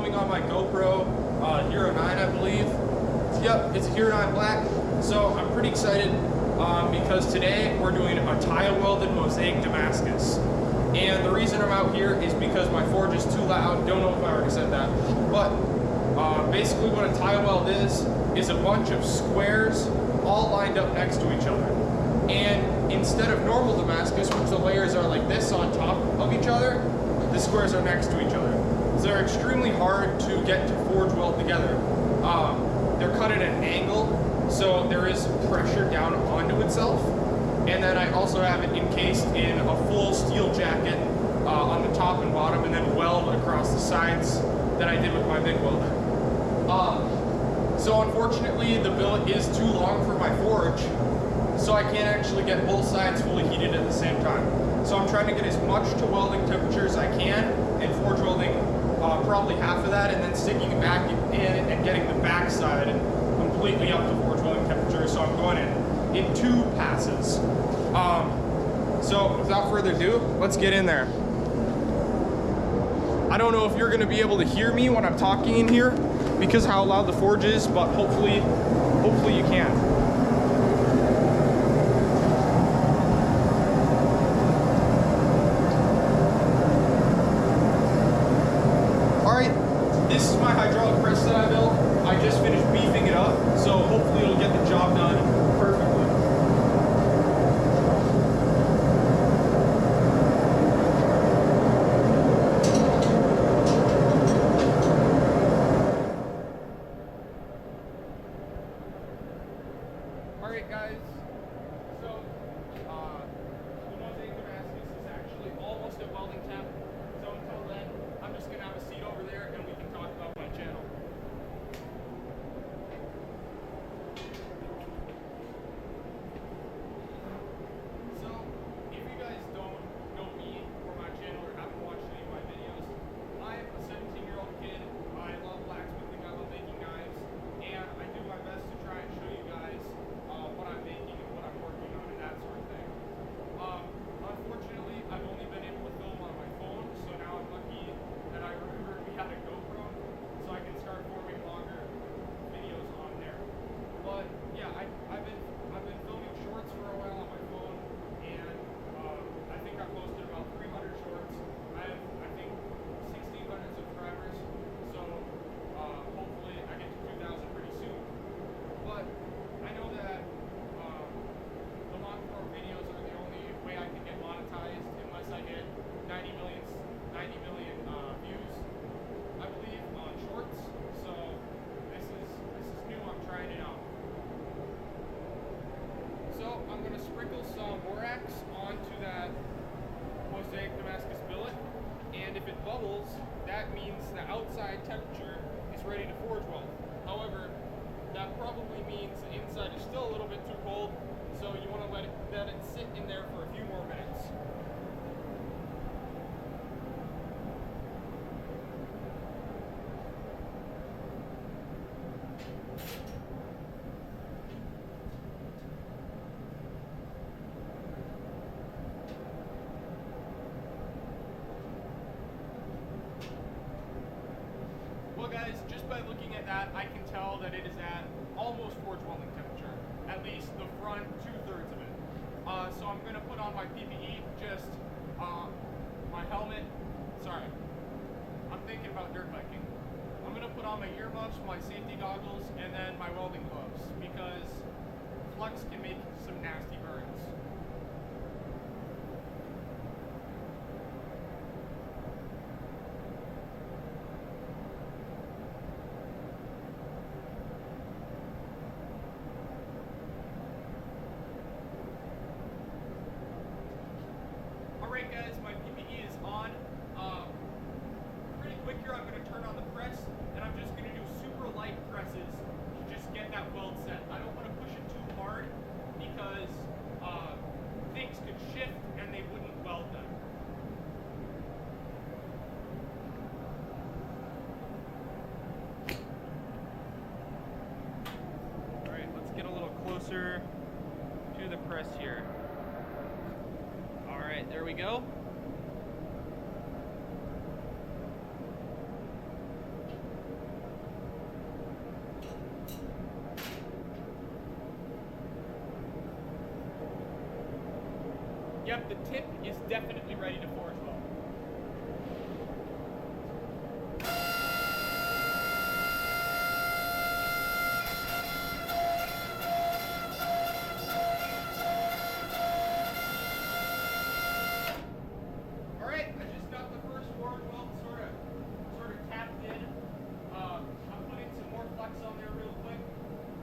filming on my GoPro Hero 9, I believe. Yep, it's a Hero 9 Black. So I'm pretty excited because today we're doing a tile welded mosaic Damascus. And the reason I'm out here is because my forge is too loud. Don't know if I already said that. But basically what a tile weld is a bunch of squares all lined up next to each other. And instead of normal Damascus, which the layers are like this on top of each other, the squares are next to each other. So they're extremely hard to get to forge weld together. They're cut at an angle, so there is pressure down onto itself. And then I also have it encased in a full steel jacket on the top and bottom, and then weld across the sides that I did with my MIG welder. So unfortunately, the billet is too long for my forge, so I can't actually get both sides fully heated at the same time. So I'm trying to get as much to welding temperature as I can, and forge welding probably half of that, and then sticking it back in and getting the back side completely up to forge welding temperature. So I'm going in 2 passes. So without further ado, let's get in there. I don't know if you're gonna be able to hear me when I'm talking in here because how loud the forge is, but hopefully you can. This is my hydraulic press that I built. I just finished beefing it up, so hopefully it'll get the job done perfectly. Alright guys, so the mosaic Damascus is actually almost at welding temp, so until then, I'm just going to have a seat over there and we can talk about my channel. So, if you guys don't know me or my channel or haven't watched any of my videos, I'm a 17-year-old kid. I love blacksmithing, I love making knives, and I do my best to try and show you guys what I'm making and what I'm working on and that sort of thing. Unfortunately, I've only been able to film on my phone, so now I'm lucky that I remembered we had a GoPro, so I can start forming longer videos on there. But yeah, I've been filming shorts for a while on my phone, and I think I've posted about 300 shorts. I have, I think, 1,600 subscribers, so hopefully I get to 2,000 pretty soon. But I know that the long form videos are the only way I can get monetized unless I get 90 million views, I believe, on shorts. So this is new. I'm trying it out. So I'm going to sprinkle some borax onto that mosaic Damascus billet, and if it bubbles, that means the outside temperature is ready to forge weld. However, that probably means the inside is still a little bit too cold, so you want to let it sit in there for a few more minutes. Well guys, just by looking at that, I can tell that it is at almost forge welding temperature, at least the front 2/3 of it. So I'm going to put on my PPE, just my helmet. Sorry, I'm thinking about dirt biking. I'm going to put on my earmuffs, my safety goggles, and then my welding gloves, because flux can make some nasty burns. Alright guys, my PPE is on. Pretty quick here, I'm going to turn on the press, and I'm just going to do super light presses to just get that weld set. I don't want to push it too hard because things could shift and they wouldn't weld them. Alright, let's get a little closer to the press here. Alright, there we go. Yep, the tip is definitely ready to forge weld. All right, I just got the first forge weld sort of tapped in. I'm putting some more flux on there real quick,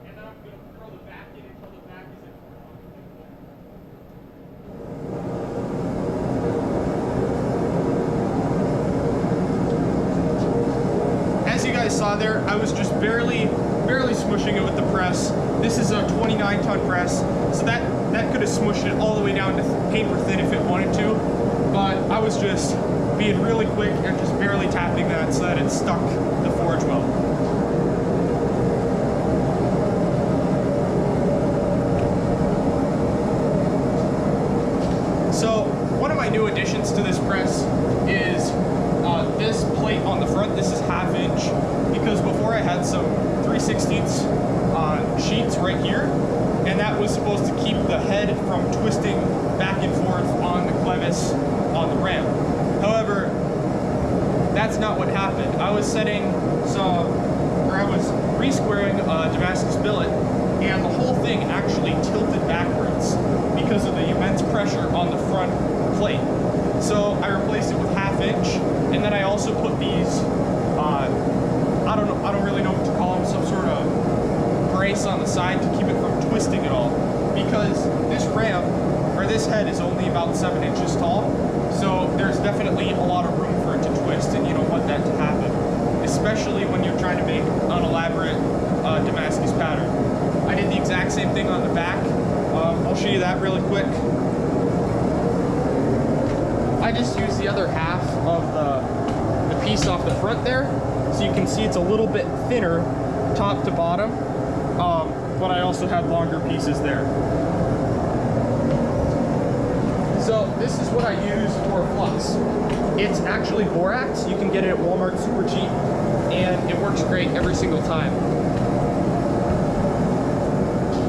and then I'm going to throw the back in until the back is in. As you guys saw there, I was just barely smushing it with the press. This is a 29-ton press, so that could have smushed it all the way down to paper thin if it wanted to, but I was just being really quick and just barely tapping that so that it stuck the forge weld. So one of my new additions to this press is this plate on the front. This is 1/2 inch, because before I had some 3/16 sheets right here, and that was supposed to keep the head from twisting back and forth on the clevis on the ramp. However, that's not what happened. I was re-squaring a Damascus billet, and the whole thing actually tilted backwards because of the immense pressure on the front plate. So I replaced it with 1/2 inch, and then I also put these, I don't really know what to call them, some sort of brace on the side to keep it from twisting at all, because this ramp, or this head, is only about 7 inches tall, so there's definitely a lot of room for it to twist, and you don't want that to happen, especially when you're trying to make an elaborate Damascus pattern. I did the exact same thing on the back. I'll show you that really quick. I just used the other half of the piece off the front there, so you can see it's a little bit thinner top to bottom, but I also had longer pieces there. So this is what I use for flux. It's actually borax. You can get it at Walmart super cheap, and it works great every single time.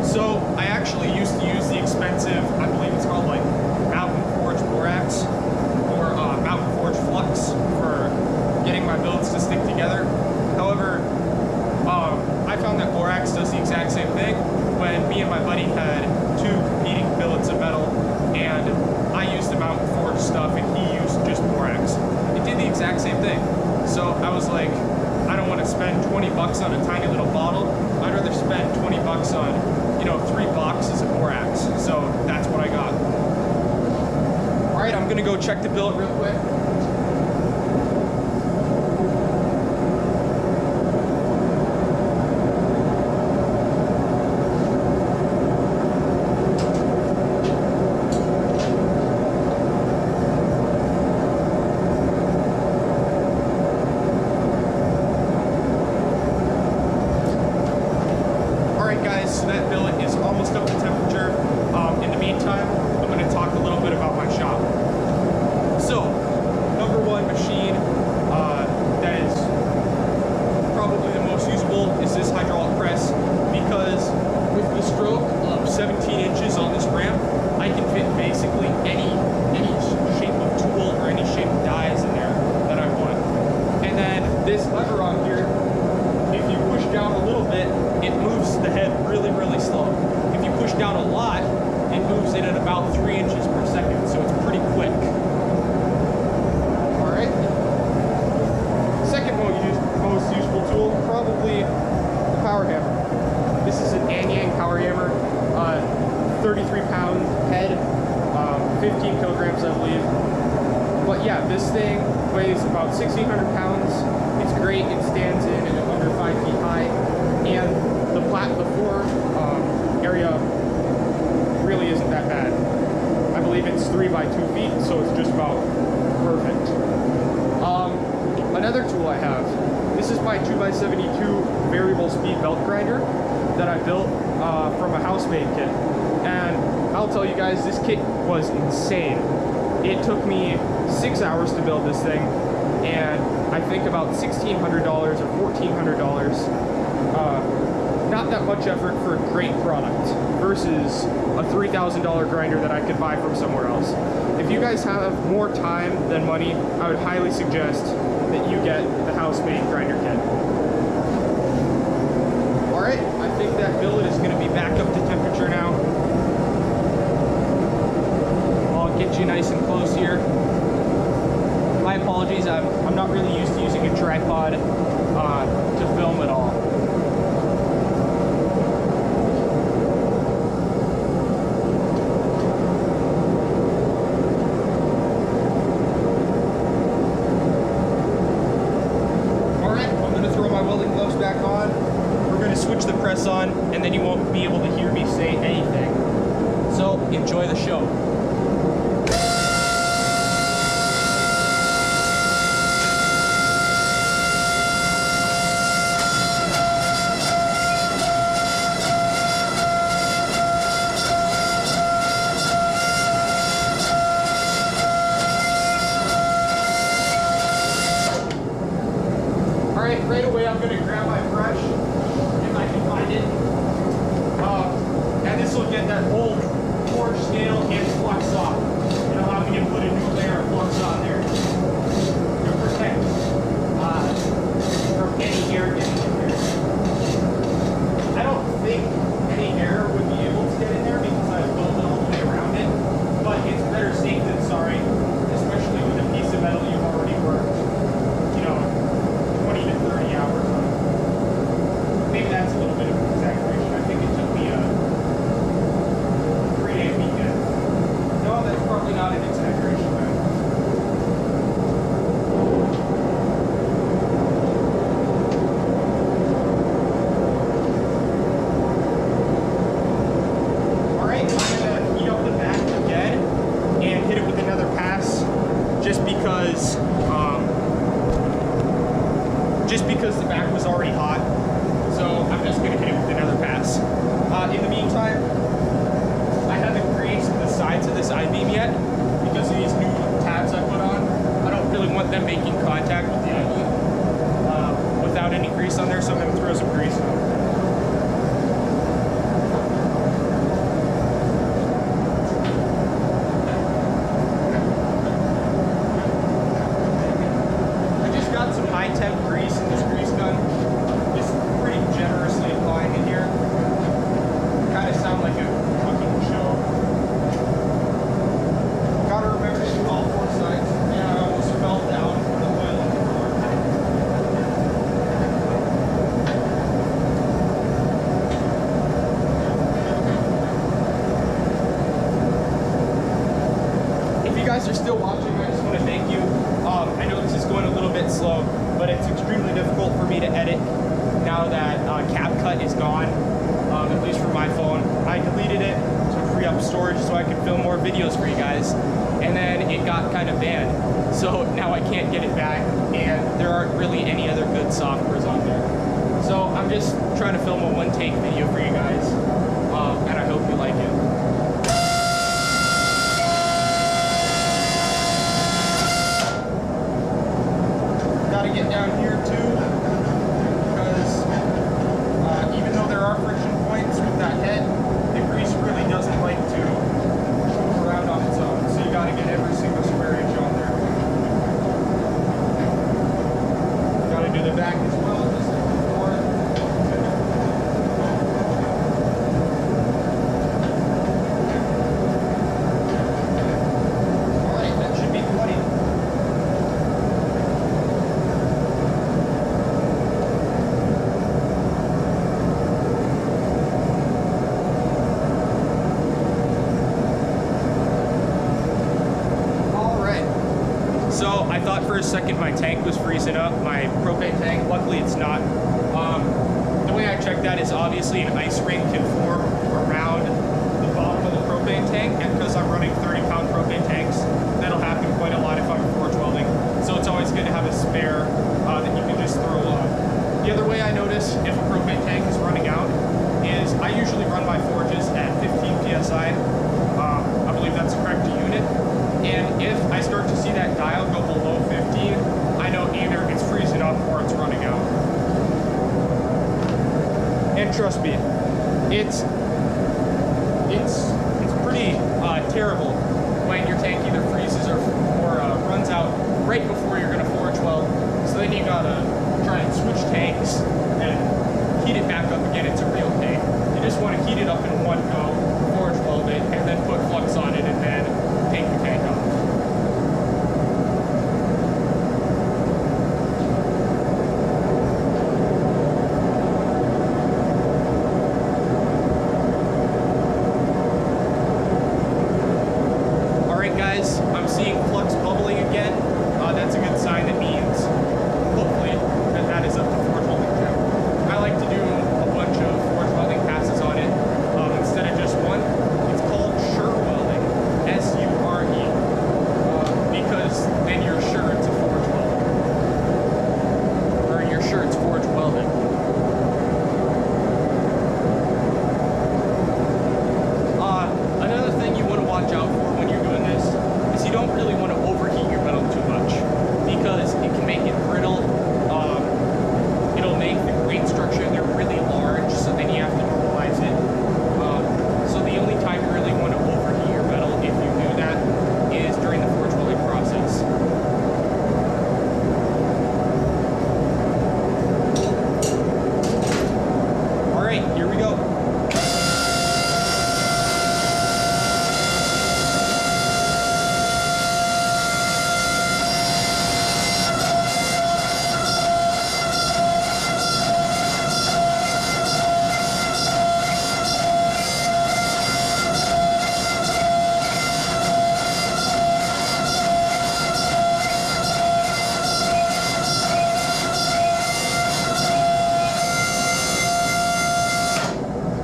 So I actually used to use the expensive, I believe it's called like Mountain Forge borax, or Mountain Forge flux, for getting my billets to stick together. However, I found that borax does the exact same thing when me and my buddy had 2 competing billets of metal, and I used the Mountain Forge stuff and he used just borax. It did the exact same thing. So I was like, I don't want to spend 20 bucks on a tiny little bottle. I'd rather spend 20 bucks on, 3 boxes of borax. So that's what I got. All right, I'm gonna go check the billet real quick. So that billet is almost up to temperature. In the meantime, I'm going to talk a little bit about my shop. So, number one machine that is probably the most usable is this hydraulic press, because with the stroke of 17 inches on this ramp, I can fit basically any shape of tool or any shape of dies in there that I want. And then this lever on here, if you push down a little bit, it moves the head really slow. If you push down a lot, it moves it at about 3 inches per second, so it's pretty quick. Alright. Second most useful tool, probably the power hammer. This is an Anyang power hammer, 33-pound head, 15 kilograms I believe. But yeah, this thing weighs about 1,600 pounds. It's great, it stands in at under 5 feet high, and the floor area really isn't that bad. I believe it's 3 by 2 feet, so it's just about perfect. Another tool I have, this is my 2x72 variable speed belt grinder that I built from a house-made kit. And I'll tell you guys, this kit was insane. It took me 6 hours to build this thing, and I think about $1,600 or $1,400 not that much effort for a great product versus a $3,000 grinder that I could buy from somewhere else. If you guys have more time than money, I would highly suggest that you get the house-made grinder kit. All right, I think that billet is going to be back up to temperature now. I'll get you nice and close here. My apologies, I'm not really used to using a tripod to film at all. Switch the press on, and then you won't be able to hear me say anything. So enjoy the show. All right, right away I'm going to grab my brush. And this will get that old forge scale and flux off. It'll allow me to put a new layer of flux on there to protect from any air getting in there. I don't think any air would be able to get in there because I welded all the way around it, but it's better safe than sorry, especially with a piece of metal you've already worked, 20 to 30 hours on. Maybe that's a little bit of an exaggeration. I think it took me a 3-day weekend. No, that's probably not an exaggeration, man. Alright, I'm going to heat up the back again and hit it with another pass just because the back was already hot. So I'm just going to hit it with another pass. In the meantime, I haven't greased the sides of this I-beam yet because of these new tabs I put on. I don't really want them making contact with the I-beam without any grease on there, so I'm going to throw some grease on. I just got some high-temp grease in this grease gun. Generously applying in here. Kind of sound like a cooking show. Gotta remember to do all 4 sides. And I almost fell down from the oil on the floor. If you guys are still watching, I just want to thank you. I know this is going a little bit slow, but it's extremely difficult for me to edit now that CapCut is gone, at least for my phone. I deleted it to free up storage so I could film more videos for you guys, and then it got kind of banned. So now I can't get it back, and there aren't really any other good softwares on there. So I'm just trying to film a one-take video for you guys, and I hope you like it. Gotta get down here too. Even though there are friction points with that head, the grease really doesn't like to move around on its own. So you got to get every single square inch on there. Got to do the back as well, just like before. All right, that should be plenty. So I thought for a second my tank was freezing up, my propane tank. Luckily it's not. The way I checked that is obviously an ice ring can form around the bottom of the propane tank, and because I'm running 30-pound propane tanks, that'll happen quite a lot if I'm forge welding. So it's always good to have a spare that you can just throw on. The other way I notice if a propane tank is running out is I usually run my forges at 15 PSI. I believe that's the correct unit. And if I start to see that dial go below 15, I know either it's freezing up or it's running out. And trust me, it's pretty terrible when your tank either freezes or runs out right before you're going to forge weld. So then you gotta try and switch tanks and heat it back up again. It's a real pain. You just want to heat it up in one go, forge weld it, and then put flux on it, and then take the tank off. Guys, I'm seeing flux bubbling again. That's a good sign. That means hopefully that is up to forge welding temp. I like to do a bunch of forge welding passes on it instead of just one. It's called sure welding, S-U-R-E, because then you're sure it's a forge weld, or you're sure it's forge welding. Another thing you want to watch out for when you're doing this is you don't really want to overheat your metal too much, because it can make it brittle. It'll make the grain structure there really large, so then you have to normalize it. So the only time you really want to overheat your metal, if you do that, is during the forge welding process. All right, here we go.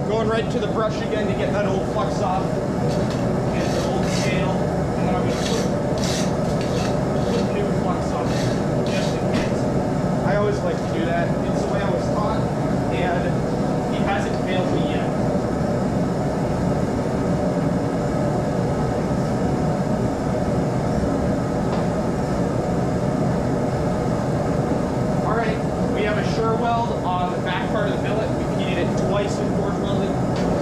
Going right to the brush again to get that old flux off and the old scale, and then I'm going to put new flux on there just in case. I always like to do that. It's the way I was taught, and it hasn't failed me yet. Alright, we have a sure weld on the back part of the billet. We've heated it twice with forge welding,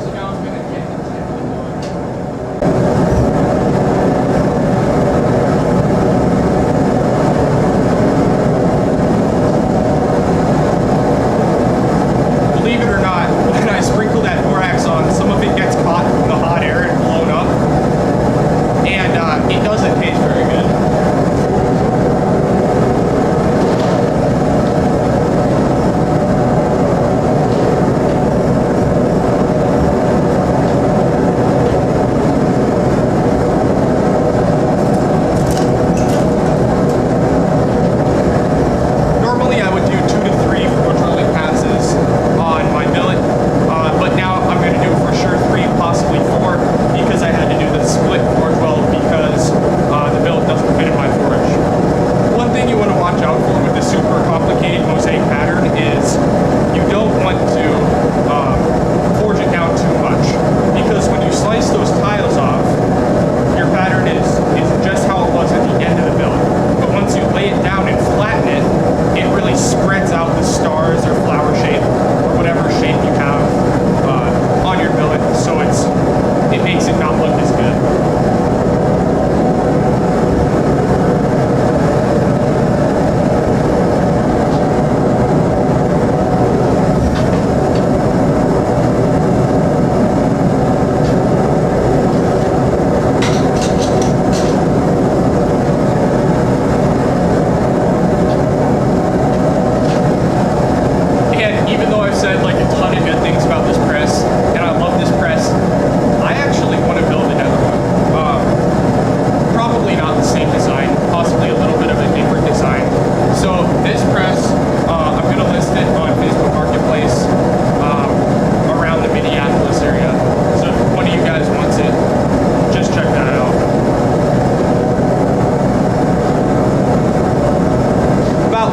so now I'm going to get the tip going. Believe it or not, when I sprinkle that borax on, some of it gets caught in the hot air and blown up, and it doesn't taste very good.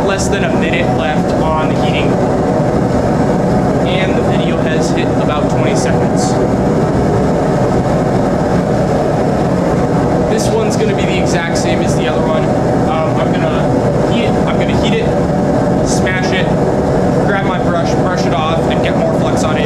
Less than a minute left on the heating, and the video has hit about 20 seconds. This one's going to be the exact same as the other one. I'm going to heat it, smash it, grab my brush it off, and get more flux on it.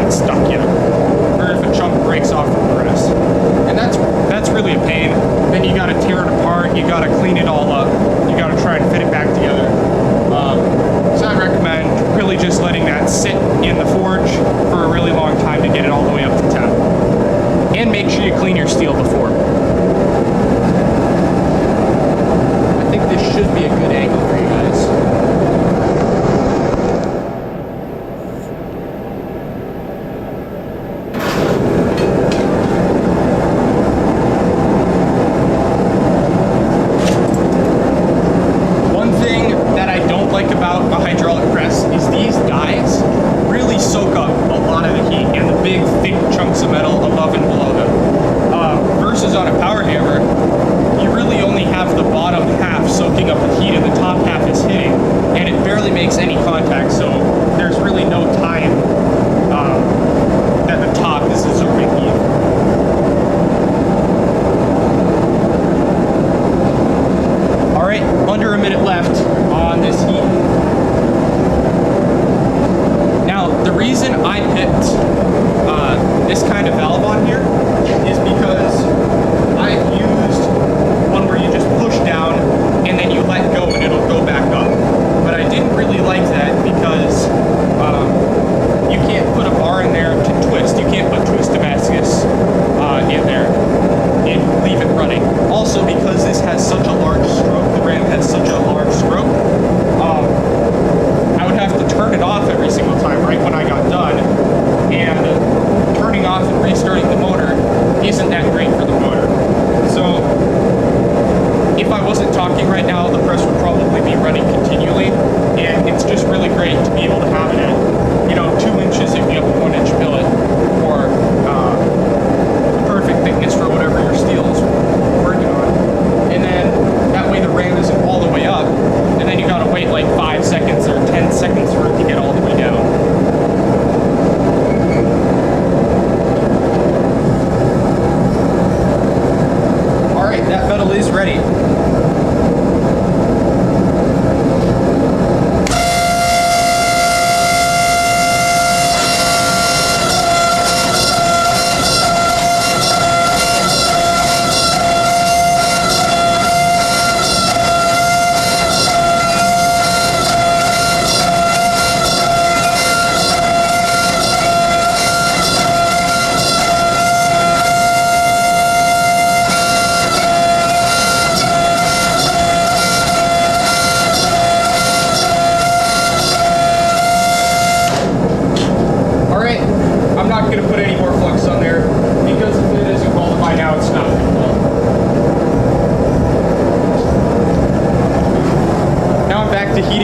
not stuck yet, or if a chunk breaks off from the press. And that's really a pain. Then you gotta tear it apart, you gotta clean it all up, you gotta try and fit it back together. So I recommend really just letting that sit in the forge for a really long time to get it all the way up to temp. And make sure you clean your steel before. I think this should be a good angle for you guys.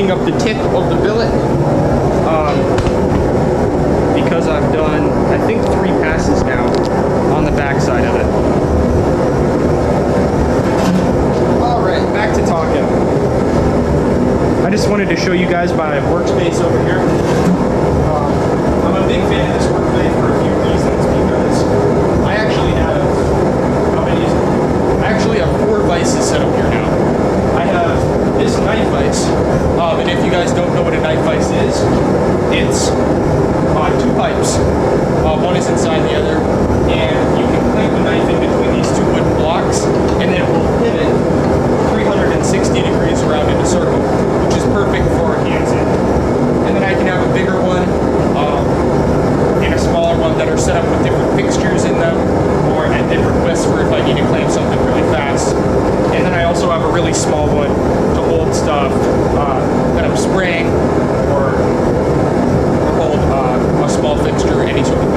Up the tip of the billet because I've done, I think, 3 passes now on the back side of it. Alright, back to talking. I just wanted to show you guys my workspace over here. I'm a big fan of this workspace for a few reasons, because I actually have, how many is it? I actually have 4 vices set up here now. I have this knife vise, and if you guys don't know what a knife vise is, it's 2 pipes. One is inside the other, and you can clamp a knife in between these 2 wooden blocks, and then it will pivot 360 degrees around in a circle, which is perfect for hands in. And then I can have a bigger one and a smaller one that are set up with different fixtures in them, or at different twists for if I need to clamp something really fast. And then I also have a really small one to hold stuff that I'm spraying, or hold a small fixture, any sort of